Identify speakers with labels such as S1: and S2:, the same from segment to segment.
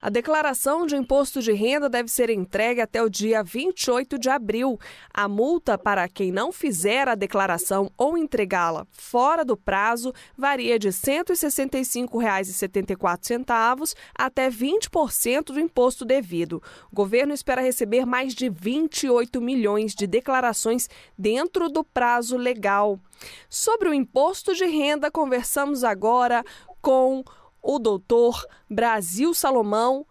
S1: A declaração de imposto de renda deve ser entregue até o dia 28 de abril. A multa para quem não fizer a declaração ou entregá-la fora do prazo varia de R$ 165,74 até 20% do imposto devido. O governo espera receber mais de 28 milhões de declarações dentro do prazo legal. Sobre o imposto de renda, conversamos agora com o doutor Brasil Salomão.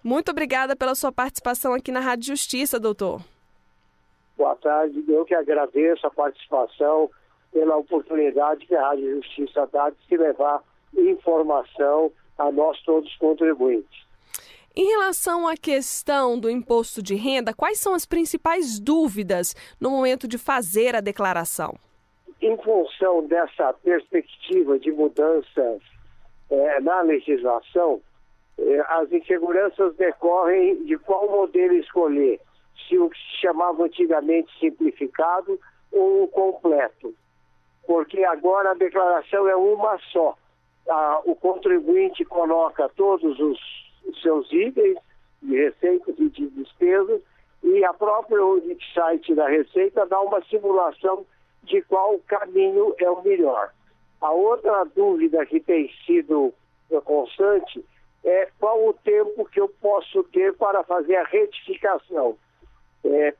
S1: Muito obrigada pela sua participação aqui na Rádio Justiça, doutor.
S2: Boa tarde, eu que agradeço a participação, pela oportunidade que a Rádio Justiça dá de se levar informação a nós todos contribuintes.
S1: Em relação à questão do imposto de renda, quais são as principais dúvidas no momento de fazer a declaração?
S2: Em função dessa perspectiva de mudanças na legislação, as inseguranças decorrem de qual modelo escolher, se o que se chamava antigamente simplificado ou o completo, porque agora a declaração é uma só. O contribuinte coloca todos os seus itens de receitas e de despesas e a própria site da Receita dá uma simulação de qual caminho é o melhor. A outra dúvida que tem sido constante é qual o tempo que eu posso ter para fazer a retificação.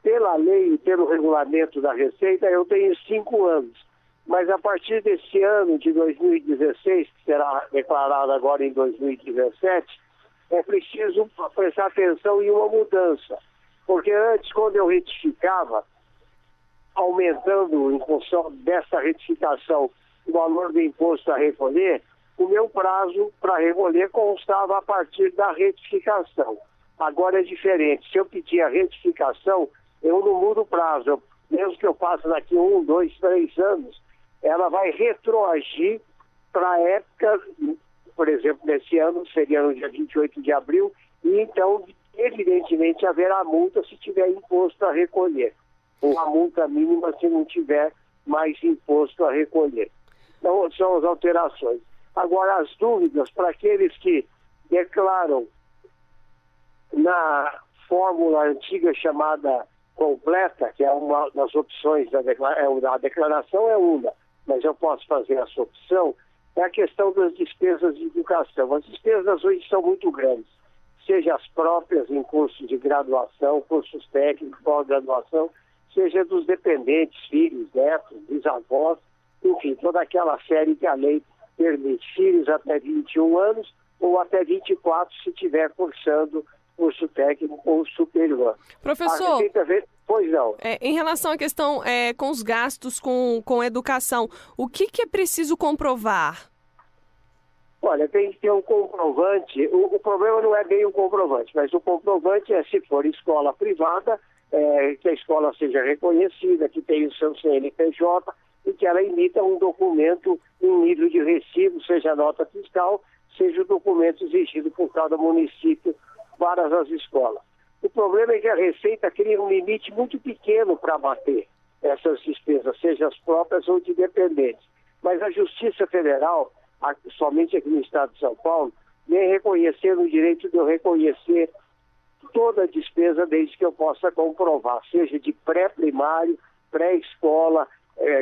S2: Pela lei e pelo regulamento da Receita, eu tenho 5 anos. Mas a partir desse ano de 2016, que será declarado agora em 2017, é preciso prestar atenção em uma mudança. Porque antes, quando eu retificava, aumentando em função dessa retificação o valor do imposto a recolher, o meu prazo para recolher constava a partir da retificação. Agora é diferente. Se eu pedir a retificação, eu não mudo o prazo. Mesmo que eu faça daqui 1, 2, 3 anos, ela vai retroagir para a época, por exemplo, nesse ano, seria no dia 28 de abril, e então, evidentemente, haverá multa se tiver imposto a recolher. Ou a multa mínima se não tiver mais imposto a recolher. Então, são as alterações. Agora, as dúvidas para aqueles que declaram na fórmula antiga chamada completa, que é uma das opções da declaração, é uma, mas eu posso fazer essa opção, é a questão das despesas de educação. As despesas hoje são muito grandes, seja as próprias em cursos de graduação, cursos técnicos, pós-graduação, seja dos dependentes, filhos, netos, bisavós, enfim, toda aquela série que a lei permite, filhos até 21 anos ou até 24 se estiver cursando curso técnico ou superior.
S1: Professor,
S2: pois não.
S1: Em relação à questão com os gastos com educação, o que é preciso comprovar?
S2: Olha, tem que ter um comprovante. O problema não é bem o comprovante, mas o comprovante é se for escola privada, que a escola seja reconhecida, que tenha o seu CNPJ e que ela emita um documento em nível de recibo, seja nota fiscal, seja o documento exigido por cada município para as escolas. O problema é que a Receita cria um limite muito pequeno para bater essas despesas, seja as próprias ou de dependentes. Mas a Justiça Federal, somente aqui no estado de São Paulo, vem reconhecendo o direito de eu reconhecer toda a despesa desde que eu possa comprovar, seja de pré-primário, pré-escola,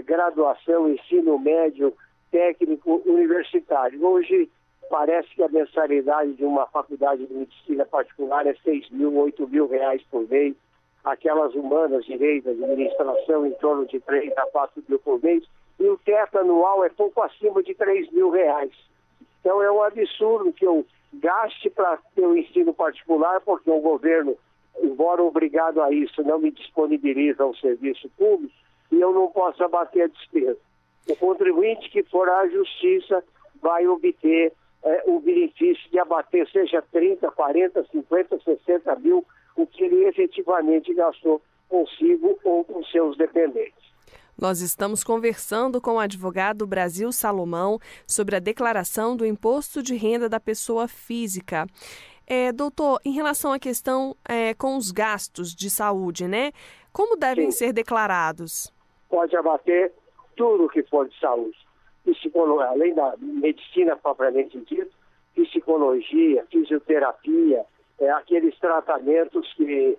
S2: graduação, ensino médio, técnico, universitário. Hoje parece que a mensalidade de uma faculdade de medicina particular é 6 mil, 8 mil reais por mês. Aquelas humanas, direito, administração, em torno de 3 a 4 mil por mês. E o teto anual é pouco acima de 3 mil reais. Então é um absurdo que eu gaste para ter o ensino particular, porque o governo, embora obrigado a isso, não me disponibiliza um serviço público e eu não posso abater a despesa. O contribuinte que for à justiça vai obter o benefício de abater, seja 30, 40, 50, 60 mil, o que ele efetivamente gastou consigo ou com seus dependentes.
S1: Nós estamos conversando com o advogado Brasil Salomão sobre a declaração do imposto de renda da pessoa física. Doutor, em relação à questão com os gastos de saúde, né? Como devem ser declarados?
S2: Pode abater tudo que for de saúde. Além da medicina propriamente dita, psicologia, fisioterapia, aqueles tratamentos que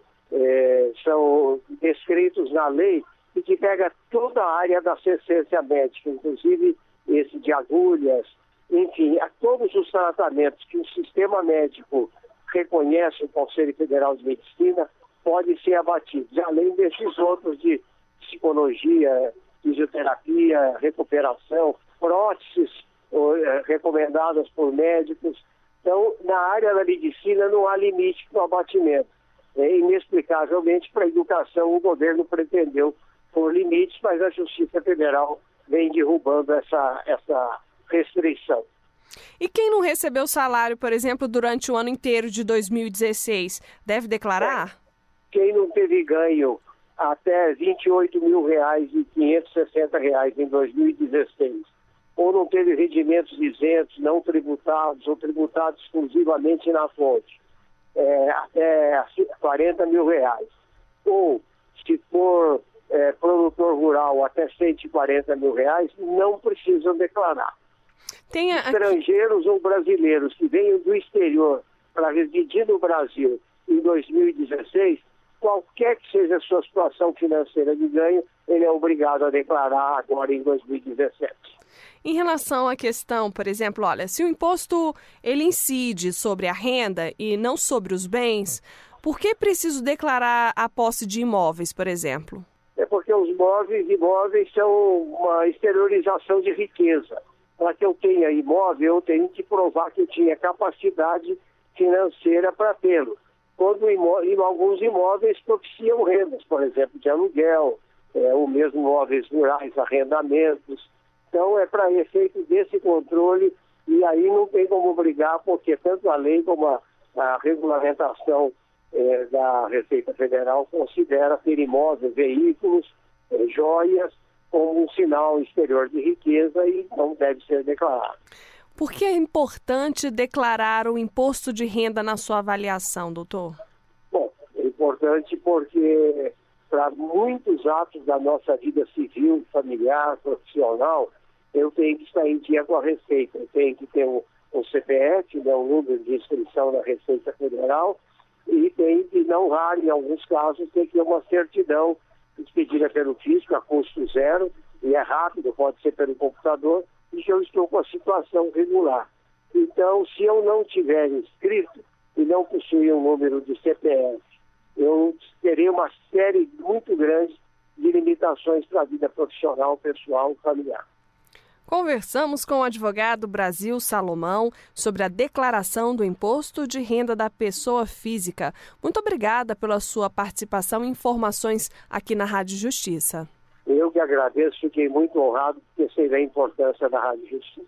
S2: são descritos na lei e que pega toda a área da assistência médica, inclusive esse de agulhas, enfim, a todos os tratamentos que o sistema médico reconhece, o Conselho Federal de Medicina, podem ser abatidos, além desses outros de psicologia, fisioterapia, recuperação, próteses recomendadas por médicos. Então, na área da medicina não há limite para o abatimento. Inexplicavelmente, para a educação, o governo pretendeu pôr limites, mas a Justiça Federal vem derrubando essa restrição.
S1: E quem não recebeu salário, por exemplo, durante o ano inteiro de 2016, deve declarar?
S2: Quem não teve ganho até R$ 28.560 em 2016, ou não teve rendimentos isentos, não tributados, ou tributados exclusivamente na fonte, até R$ 40 mil, ou se for produtor rural até R$ 140 mil, não precisam declarar. Estrangeiros ou brasileiros que venham do exterior para residir no Brasil em 2016, qualquer que seja a sua situação financeira de ganho, ele é obrigado a declarar agora em 2017.
S1: Em relação à questão, por exemplo, olha, se o imposto ele incide sobre a renda e não sobre os bens, por que é preciso declarar a posse de imóveis, por exemplo?
S2: É porque os imóveis são uma exteriorização de riqueza. Para que eu tenha imóvel, eu tenho que provar que eu tinha capacidade financeira para tê-lo. Quando alguns imóveis propiciam rendas, por exemplo, de aluguel, ou mesmo imóveis rurais, arrendamentos. Então, é para efeito desse controle, e aí não tem como obrigar, porque tanto a lei como a regulamentação da Receita Federal considera ter imóveis, veículos, joias, como um sinal exterior de riqueza e não deve ser declarado.
S1: Por que é importante declarar o imposto de renda na sua avaliação, doutor?
S2: Bom, é importante porque para muitos atos da nossa vida civil, familiar, profissional, eu tenho que estar em dia com a Receita. Eu tenho que ter um CPF, o número de inscrição na Receita Federal, e tenho que, não raro, em alguns casos, ter que ter uma certidão expedida pelo fisco a custo zero, e é rápido, pode ser pelo computador, e que eu estou com a situação regular. Então, se eu não tiver inscrito e não possuir um número de CPF, eu terei uma série muito grande de limitações para a vida profissional, pessoal e familiar.
S1: Conversamos com o advogado Brasil Salomão sobre a declaração do imposto de renda da pessoa física. Muito obrigada pela sua participação e informações aqui na Rádio Justiça.
S2: Eu que agradeço, fiquei muito honrado porque sei da importância da Rádio Justiça.